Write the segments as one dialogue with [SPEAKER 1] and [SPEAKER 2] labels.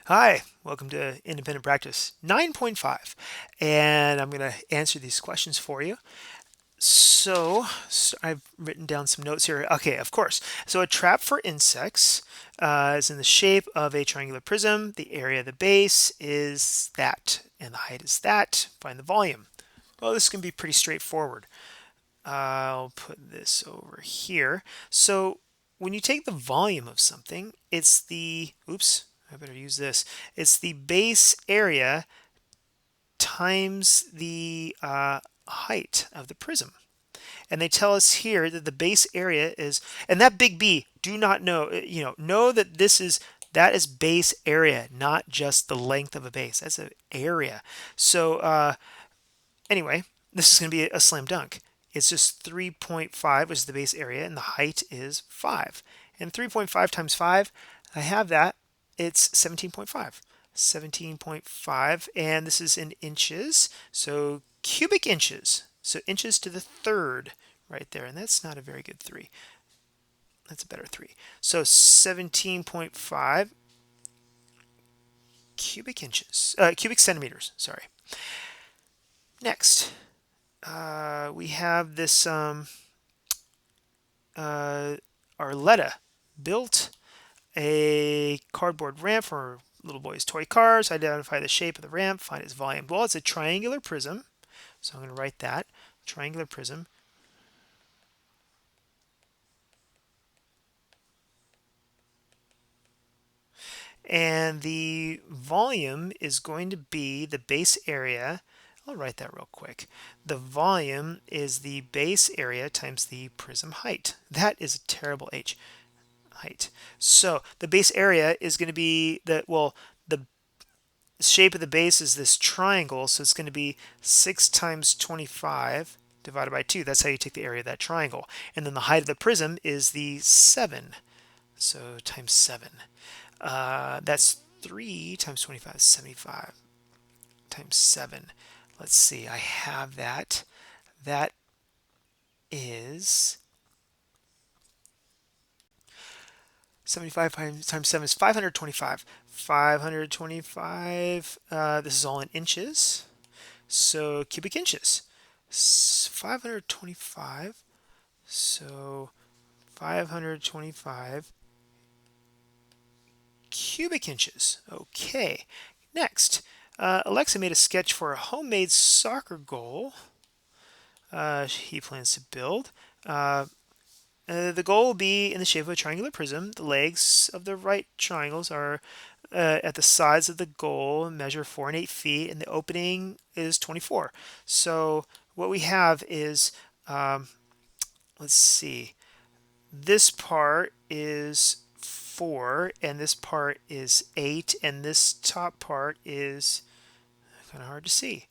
[SPEAKER 1] Hi, welcome to Independent Practice 9.5, and I'm going to answer these questions for you. So I've written down some notes here. Okay, of course. So a trap for insects is in the shape of a triangular prism. The area of the base is that, and the height is that. Find the volume. Well, this can be pretty straightforward. I'll put this over here. So when you take the volume of something, it's the, oops, I better use this. It's the base area times the height of the prism. And they tell us here that the base area is, and that big B, do not know, know that that is base area, not just the length of a base. That's an area. So anyway, this is going to be a slam dunk. It's just 3.5 is the base area, and the height is 5. And 3.5 times 5, I have that. It's 17.5. 17.5, and this is in inches, so cubic inches. So inches to the third right there, and that's not a very good 3. That's a better 3. So 17.5 cubic centimeters, sorry. Next, we have this Arletta built a cardboard ramp for little boys' toy cars. Identify the shape of the ramp, find its volume. Well, it's a triangular prism, so I'm going to write that. Triangular prism. And the volume is going to be the base area. I'll write that real quick. The volume is the base area times the prism height. That is a terrible H. Height. So the base area is going to be the shape of the base is this triangle, so it's going to be 6 times 25 divided by 2. That's how you take the area of that triangle. And then the height of the prism is the 7. So times 7. That's 3 times 25 is 75 times 7. Let's see, I have that. That is 75 times 7 is 525. 525, this is all in inches. So cubic inches. 525. So 525 cubic inches. Okay. Next, Alexa made a sketch for a homemade soccer goal he plans to build. The goal will be in the shape of a triangular prism. The legs of the right triangles are at the sides of the goal, measure 4 and 8 feet, and the opening is 24. So what we have is, let's see, this part is 4, and this part is 8, and this top part is kind of hard to see,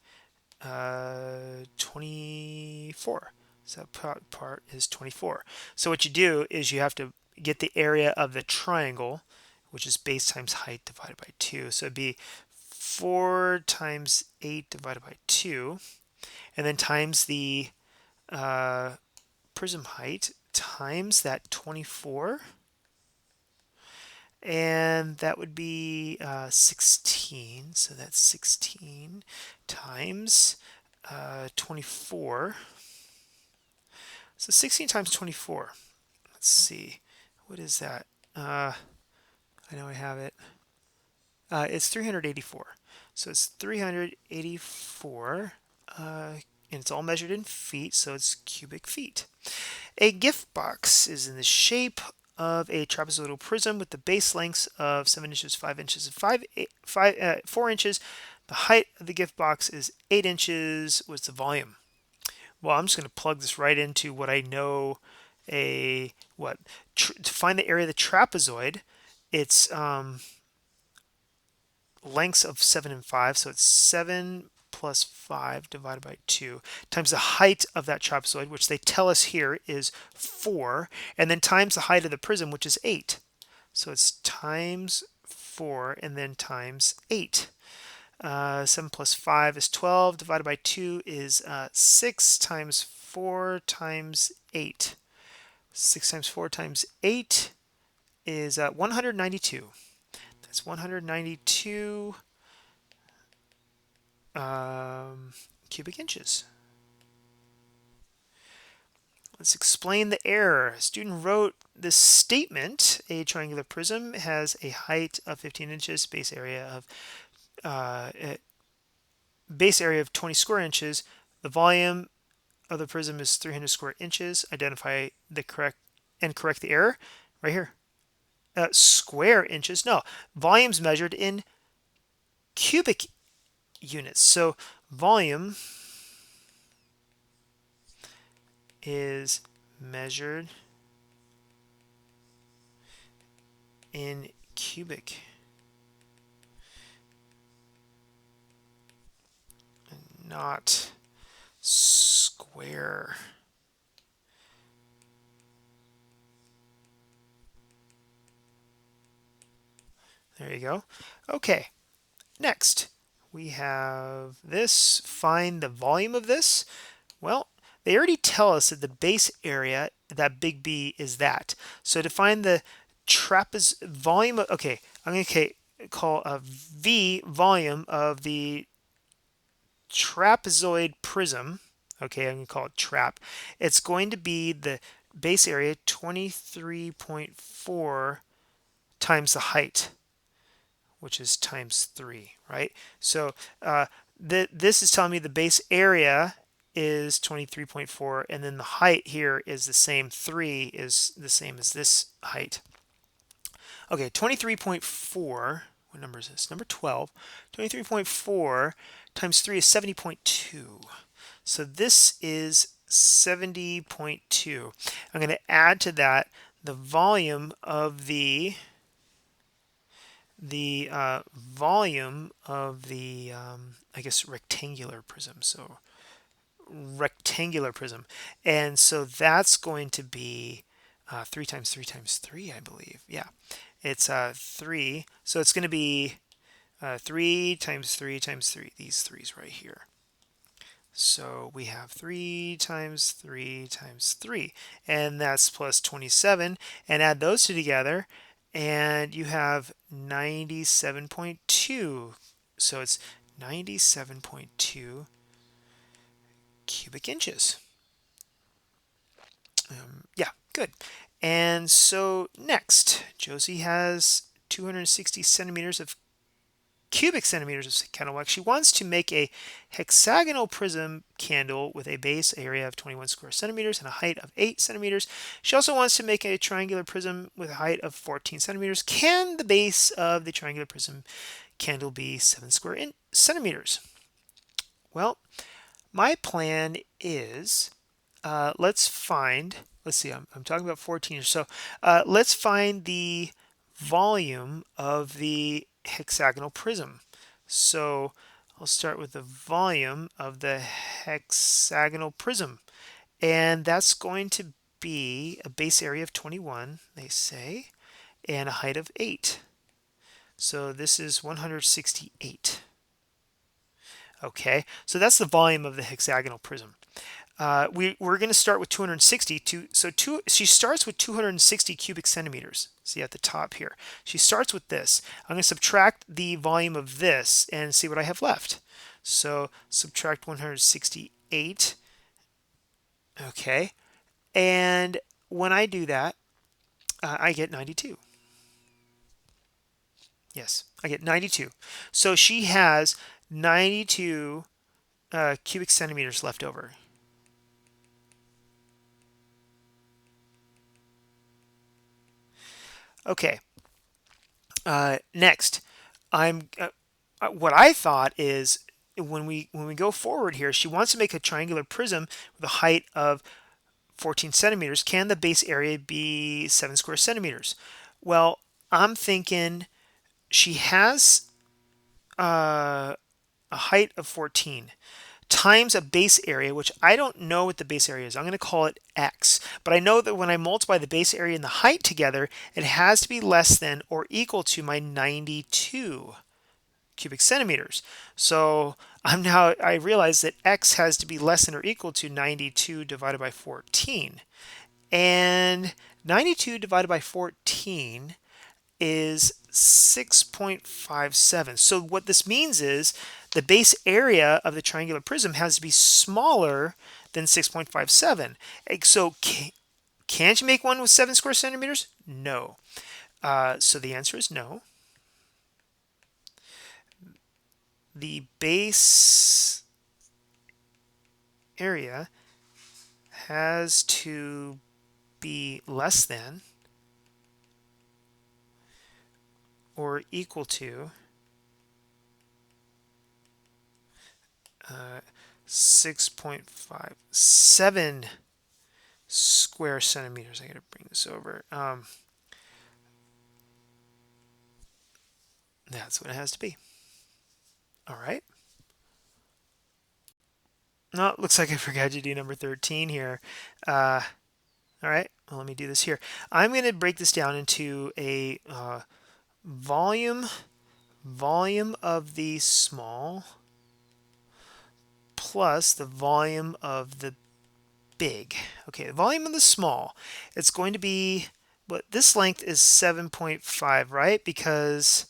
[SPEAKER 1] 24. So that part is 24. So what you do is you have to get the area of the triangle, which is base times height divided by 2. So it'd be 4 times 8 divided by 2, and then times the uh, prism height times that 24, and that would be 16. So that's 16 times 24. So 16 times 24. Let's see. What is that? I know I have it. It's 384. So it's 384. And it's all measured in feet, so it's cubic feet. A gift box is in the shape of a trapezoidal prism with the base lengths of 7 inches, 5 inches, and 4 inches. The height of the gift box is 8 inches. What's the volume? Well, I'm just going to plug this right into what I know. To find the area of the trapezoid, it's lengths of 7 and 5, so it's 7 plus 5 divided by 2 times the height of that trapezoid, which they tell us here is 4, and then times the height of the prism, which is 8. So it's times 4 and then times 8. 7 plus 5 is 12, divided by 2 is 6 times 4 times 8. 6 times 4 times 8 is 192. It's 192 cubic inches. Let's explain the error. A student wrote this statement: a triangular prism has a height of 15 inches, uh, base area of 20 square inches. The volume of the prism is 300 square inches. Identify the correct the error right here. Square inches. No, volume's measured in cubic units. So volume is measured in cubic, not square. There you go. Okay, next we have this. Find the volume of this. Well, they already tell us that the base area, that big B, is that. So to find the volume of, okay, I'm going to call a V volume of the trapezoid prism. Okay, I'm going to call it trap. It's going to be the base area 23.4 times the height, which is times 3, right? So this is telling me the base area is 23.4, and then the height here is the same. 3 is the same as this height. Okay, 23.4, what number is this? Number 12. 23.4 times 3 is 70.2. So this is 70.2. I'm going to add to that the volume of the I guess rectangular prism. So rectangular prism, and so that's going to be 3 times 3 times 3, I believe. Yeah, it's 3. So it's going to be 3 times 3 times 3. These threes right here. So we have 3 times 3 times 3, and that's plus 27. And add those two together, and you have 97.2. So it's 97.2 cubic inches. Yeah, good. And so next, Josie has 260 centimeters of cubic centimeters of candle wax. She wants to make a hexagonal prism candle with a base area of 21 square centimeters and a height of 8 centimeters. She also wants to make a triangular prism with a height of 14 centimeters. Can the base of the triangular prism candle be 7 square centimeters? Well, my plan is let's see, I'm talking about 14 or so. Let's find the volume of the hexagonal prism. So I'll start with the volume of the hexagonal prism, and that's going to be a base area of 21, they say, and a height of 8. So this is 168. Okay, so that's the volume of the hexagonal prism. We're going to start with 260. She starts with 260 cubic centimeters. See at the top here. She starts with this. I'm going to subtract the volume of this and see what I have left. So subtract 168. Okay, and when I do that, I get 92. Yes, I get 92. So she has 92 cubic centimeters left over. Okay. Next, what I thought is when we go forward here, she wants to make a triangular prism with a height of 14 centimeters. Can the base area be 7 square centimeters? Well, I'm thinking she has a height of 14 times a base area, which I don't know what the base area is. I'm going to call it x. But I know that when I multiply the base area and the height together, it has to be less than or equal to my 92 cubic centimeters. So I realize that x has to be less than or equal to 92 divided by 14. And 92 divided by 14 is 6.57. So what this means is the base area of the triangular prism has to be smaller than 6.57. So can't you make one with 7 square centimeters? No. So the answer is no. The base area has to be less than or equal to 6.57 square centimeters. I got to bring this over. That's what it has to be. All right. No, it looks like I forgot to do number 13 here. All right, well, let me do this here. I'm going to break this down into a volume of the small plus the volume of the big. Okay, the volume of the small, it's going to be, what this length is 7.5, right? Because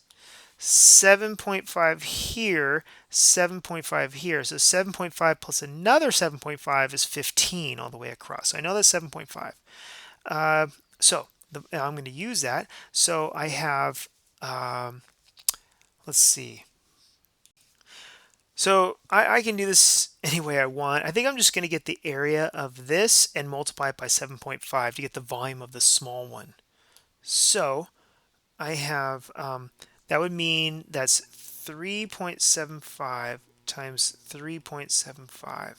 [SPEAKER 1] 7.5 here, 7.5 here. So 7.5 plus another 7.5 is 15 all the way across. So I know that's 7.5. I'm going to use that. So I have, let's see. So I can do this any way I want. I think I'm just going to get the area of this and multiply it by 7.5 to get the volume of the small one. So I have, that would mean that's 3.75 times 3.75.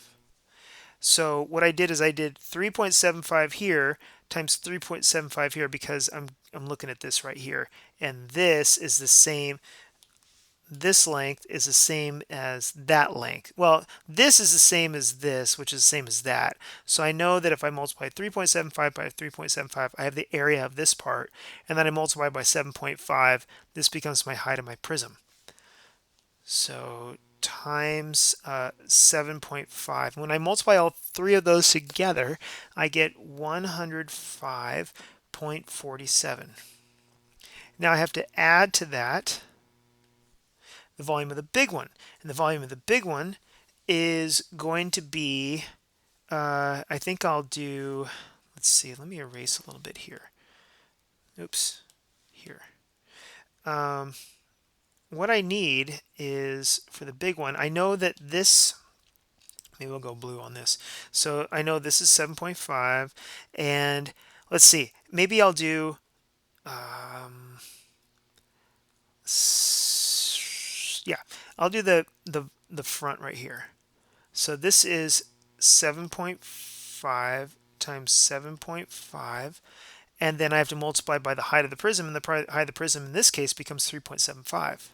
[SPEAKER 1] So what I did is I did 3.75 here times 3.75 here because I'm looking at this right here, and this is the same. This length is the same as that length. Well, this is the same as this, which is the same as that. So I know that if I multiply 3.75 by 3.75, I have the area of this part, and then I multiply by 7.5. This becomes my height of my prism. So times 7.5. When I multiply all three of those together, I get 105.47. Now I have to add to that the volume of the big one. And the volume of the big one is going to be, I think I'll do, let's see, let me erase a little bit here. Oops, here. What I need is, for the big one, I know that this, maybe we'll go blue on this. So I know this is 7.5, and let's see, maybe I'll do, yeah, I'll do the front right here. So this is 7.5 times 7.5, and then I have to multiply by the height of the prism, and the height of the prism in this case becomes 3.75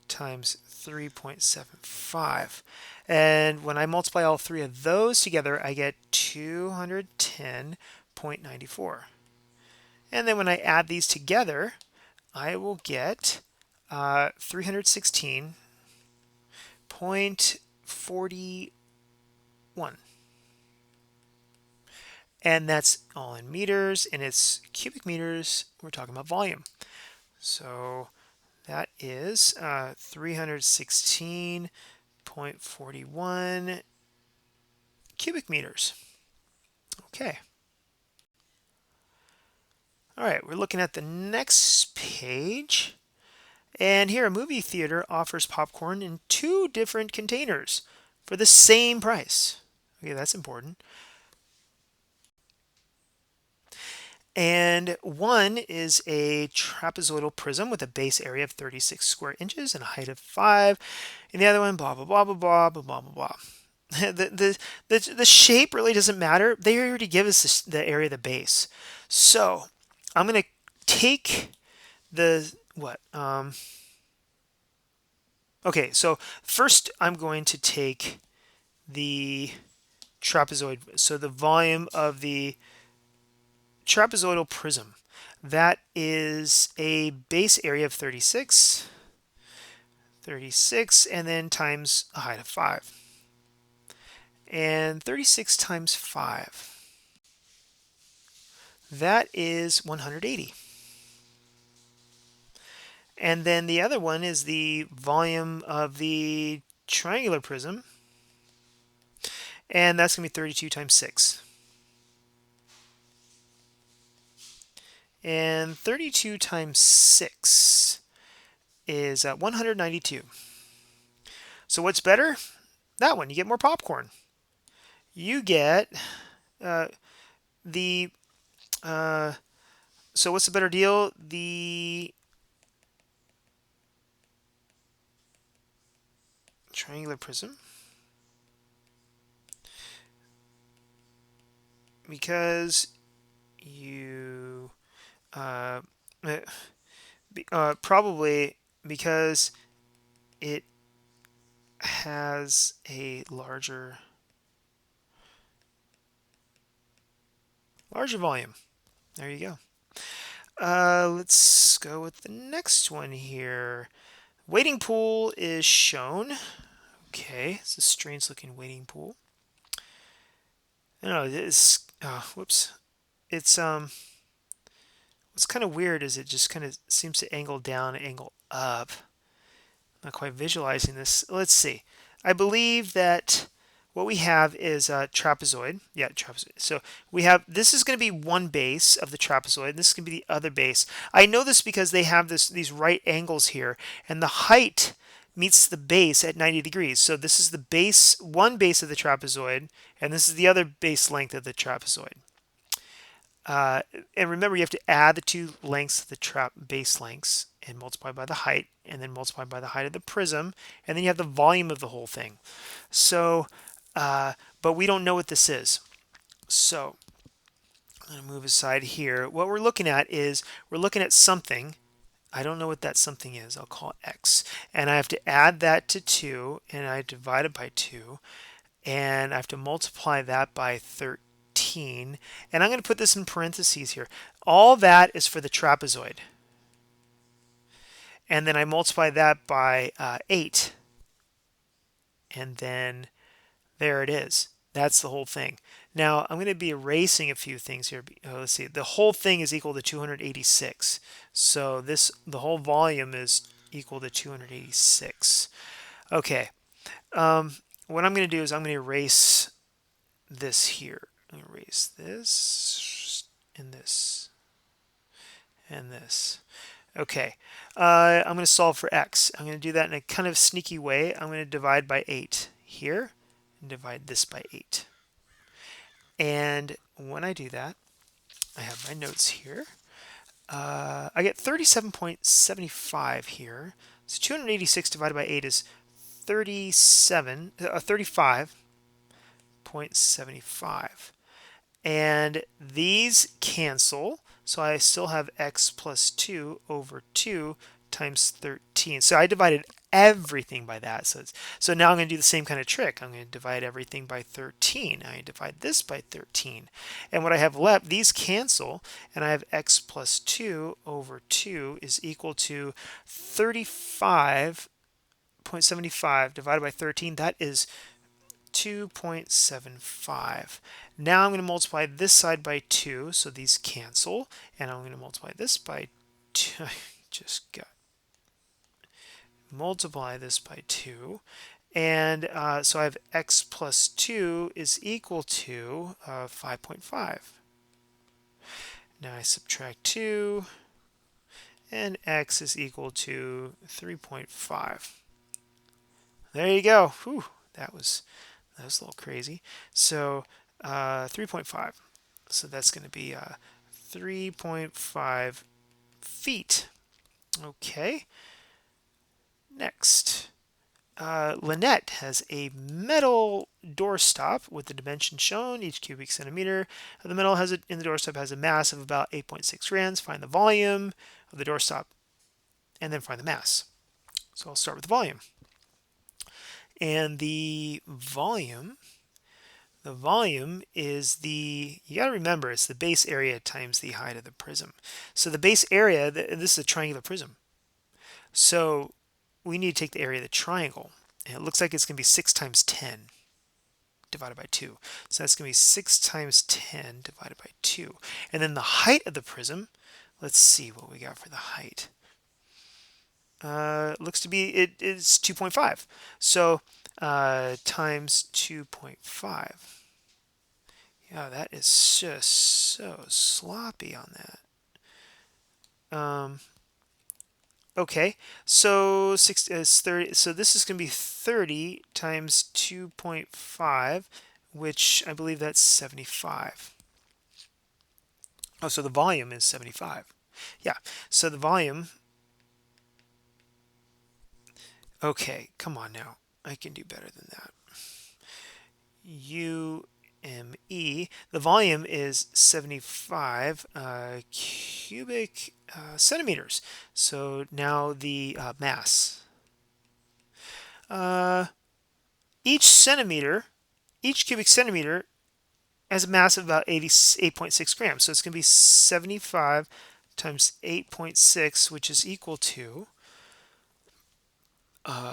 [SPEAKER 1] times 3.75. And when I multiply all three of those together, I get 210.94. And then when I add these together, I will get 316.41. And that's all in meters, and it's cubic meters. We're talking about volume. So that is 316.41 cubic meters. Okay. All right, we're looking at the next page. And here, a movie theater offers popcorn in 2 different containers for the same price. Okay, that's important. And one is a trapezoidal prism with a base area of 36 square inches and a height of 5. And the other one, blah, blah, blah, blah, blah, blah, blah, blah, blah. The shape really doesn't matter. They already give us the area of the base. So I'm going to take the, what? Okay, so first I'm going to take the trapezoid. So the volume of the trapezoidal prism, that is a base area of 36, and then times a height of 5. And 36 times 5, that is 180. And then the other one is the volume of the triangular prism, and that's going to be 32 times 6. And 32 times 6 is 192. So what's better? That one. You get more popcorn. You get uh, the... so what's the better deal? The triangular prism. Because you... Uh, probably because it has a larger volume. There you go. Let's go with the next one here. Wading pool is shown. Okay, it's a strange looking wading pool. I don't know, it's whoops. It's what's kind of weird is it just kind of seems to angle down, angle up. Not quite visualizing this. Let's see. I believe that what we have is a trapezoid. Yeah, trapezoid. So we have, this is going to be one base of the trapezoid, and this is going to be the other base. I know this because they have these right angles here, and the height meets the base at 90 degrees. So this is the base, one base of the trapezoid, and this is the other base length of the trapezoid. And remember, you have to add the two lengths of the base lengths and multiply by the height, and then multiply by the height of the prism, and then you have the volume of the whole thing. So, but we don't know what this is. So I'm going to move aside here. What we're looking at is we're looking at something. I don't know what that something is. I'll call it x. And I have to add that to 2, and I divide it by 2. And I have to multiply that by 13. And I'm going to put this in parentheses here. All that is for the trapezoid. And then I multiply that by 8. And then there it is. That's the whole thing. Now, I'm going to be erasing a few things here. Let's see. The whole thing is equal to 286. So the whole volume is equal to 286. Okay. What I'm going to do is I'm going to erase this here. I'm going to erase this and this and this. Okay. I'm going to solve for x. I'm going to do that in a kind of sneaky way. I'm going to divide by 8 here and divide this by 8. And when I do that, I have my notes here. I get 37.75 here. So 286 divided by 8 is 35.75. And these cancel, so I still have x plus 2 over 2 times 13. So I divided everything by that. So now I'm going to do the same kind of trick. I'm going to divide everything by 13. I divide this by 13. And what I have left, these cancel, and I have x plus 2 over 2 is equal to 35.75 divided by 13. That is 2.75. Now I'm going to multiply this side by 2, so these cancel, and I'm going to multiply this by 2. Just got multiply this by 2, and so I have x plus 2 is equal to 5.5. Now I subtract 2, and x is equal to 3.5. There you go. Whew, that was a little crazy. So 3.5. So that's going to be 3.5 feet. Okay. Next. Lynette has a metal doorstop with the dimensions shown, each cubic centimeter of the metal in the doorstop has a mass of about 8.6 grams. Find the volume of the doorstop and then find the mass. So I'll start with the volume. And the volume is you got to remember, it's the base area times the height of the prism. So the base area, this is a triangular prism. So we need to take the area of the triangle. And it looks like it's going to be 6 times 10 divided by 2. So that's going to be 6 times 10 divided by 2. And then the height of the prism, let's see what we got for the height. looks to be, it is 2.5. So times 2.5. Yeah, that is just so sloppy on that. Okay, so 6 is 30. So this is going to be 30 times 2.5, which I believe that's 75. Oh, so the volume is 75. Yeah, so the volume, okay, come on now. I can do better than that. UME, the volume is 75 cubic centimeters. So now the mass. Uh, each centimeter, each cubic centimeter has a mass of about 8.6 grams. So it's going to be 75 times 8.6, which is equal to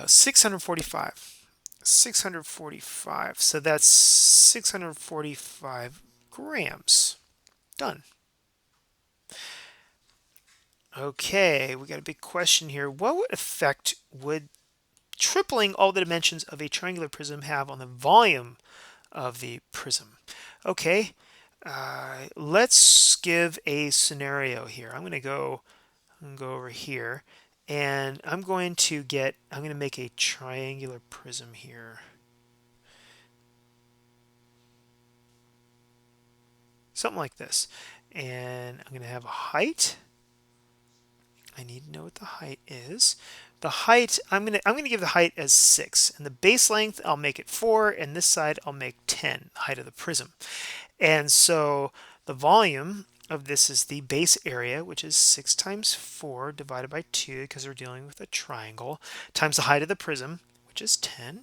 [SPEAKER 1] 645. 645. So that's 645 grams. Done. Okay, we got a big question here. What effect would tripling all the dimensions of a triangular prism have on the volume of the prism? Okay, let's give a scenario here. I'm going to go over here, and I'm going to make a triangular prism here. Something like this. And I'm going to have a height. I need to know what the height is. The height, I'm gonna give the height as 6, and the base length I'll make it 4, and this side I'll make 10, the height of the prism. And so the volume of this is the base area, which is 6 times 4 divided by 2, because we're dealing with a triangle, times the height of the prism, which is 10.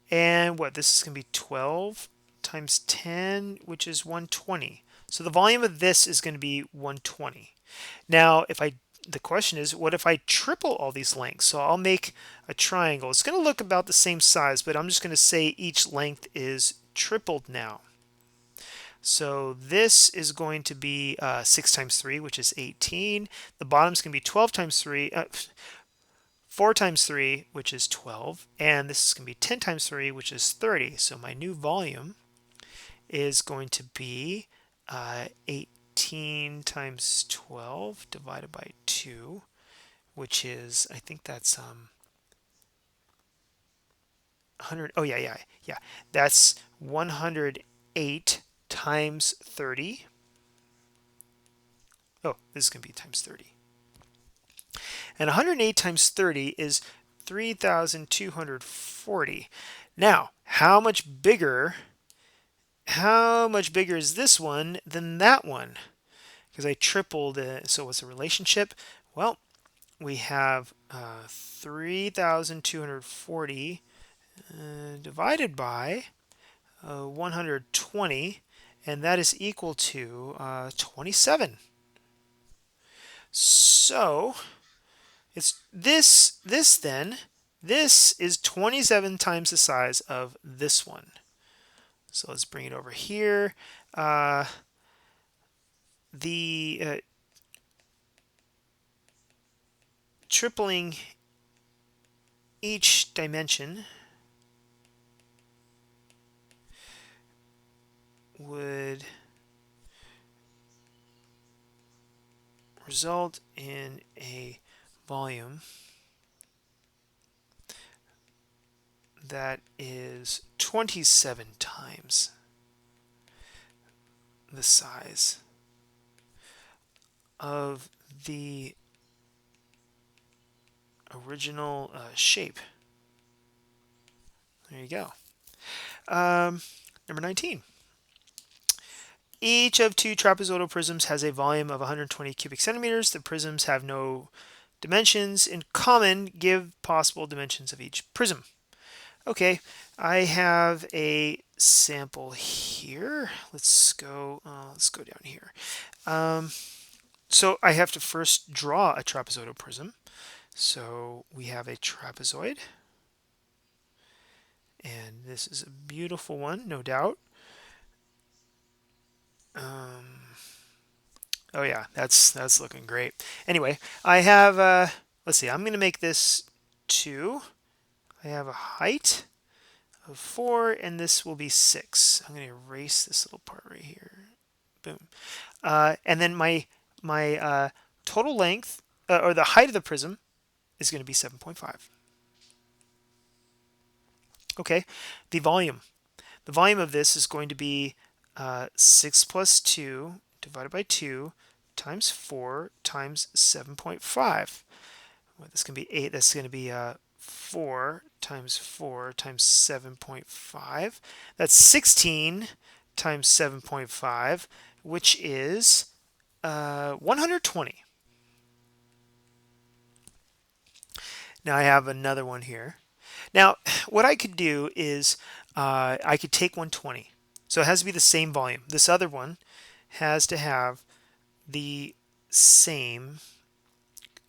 [SPEAKER 1] And what, this is going to be 12 times 10, which is 120. So the volume of this is going to be 120. Now, the question is, what if I triple all these lengths? So I'll make a triangle. It's going to look about the same size, but I'm just going to say each length is tripled now. So this is going to be 6 times 3, which is 18. The bottom's going to be 12 times 3, 4 times 3, which is 12. And this is going to be 10 times 3, which is 30. So my new volume is going to be 18 times 12 divided by 2, which is, I think that's 100. Oh, yeah. That's 108 times 30. Oh, this is going to be times 30. And 108 times 30 is 3,240. Now, how much bigger is this one than that one? Because I tripled it. So what's the relationship? Well, we have 3,240 divided by 120, and that is equal to 27. So it's this is 27 times the size of this one. So let's bring it over here. The tripling each dimension would result in a volume that is 27 times the size of the original shape. There you go. Number 19. Each of two trapezoidal prisms has a volume of 120 cubic centimeters. The prisms have no dimensions in common. Give possible dimensions of each prism. Okay, I have a sample here. Let's go down here. So I have to first draw a trapezoidal prism. So we have a trapezoid, and this is a beautiful one, no doubt. Oh yeah, that's looking great. Anyway, I have let's see, I'm going to make this 2. I have a height of 4, and this will be 6. I'm going to erase this little part right here. Boom. And then my total length, or the height of the prism, is going to be 7.5. Okay, the volume. The volume of this is going to be 6 plus 2 divided by 2 times 4 times 7.5. Well, this can be 8. That's going to be 4 times 4 times 7.5. That's 16 times 7.5, which is 120. Now I have another one here. Now, what I could do is I could take 120. So it has to be the same volume. This other one has to have the same.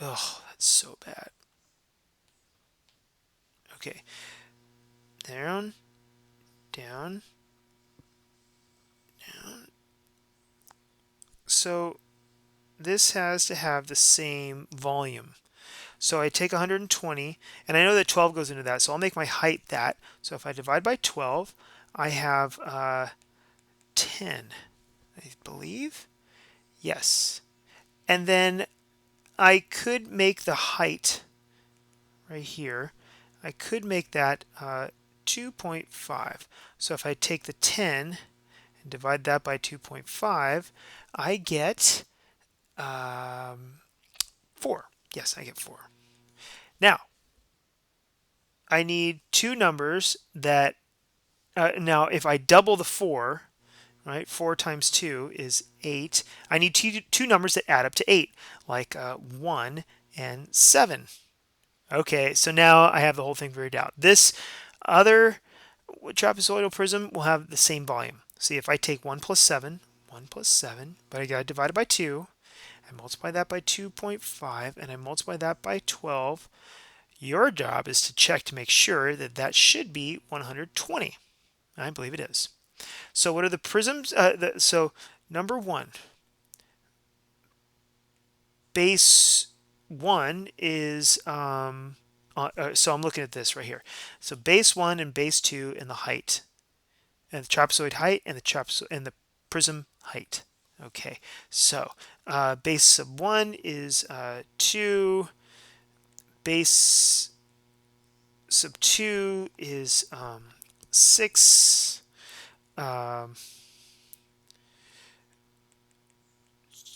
[SPEAKER 1] Oh, that's so bad. Okay. Down, down, down. So this has to have the same volume. So I take 120, and I know that 12 goes into that, so I'll make my height that. So if I divide by 12, I have 10, I believe. Yes. And then I could make the height right here. I could make that 2.5. So if I take the 10 and divide that by 2.5, I get 4. Yes, I get 4. Now, I need two numbers that, now if I double the 4, right, 4 times 2 is 8. I need two numbers that add up to 8, like 1 and 7. Okay, so now I have the whole thing figured out. This other trapezoidal prism will have the same volume. See, if I take 1 plus 7, but I got to divide it by 2, I multiply that by 2.5, and I multiply that by 12. Your job is to check to make sure that that should be 120. I believe it is. So what are the prisms? So number 1, base 1 is, so I'm looking at this right here. So base 1 and base 2 in the height, and the trapezoid height, and the prism height. Okay, so base sub 1 is 2. Base sub 2 is 6.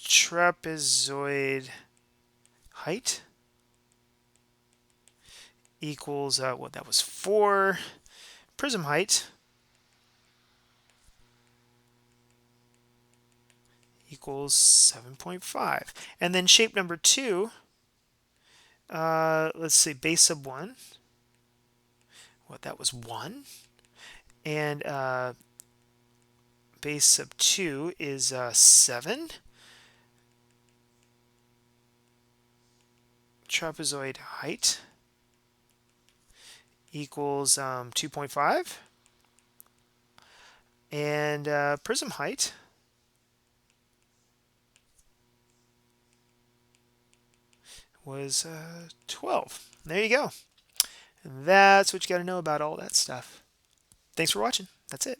[SPEAKER 1] Trapezoid height equals, what, that was 4. Prism height equals 7.5. And then shape number 2, let's see, base sub 1, what, that was 1. And base sub 2 is 7. Trapezoid height equals 2.5. And prism height was 12. There you go. And that's what you got to know about all that stuff. Thanks for watching. That's it.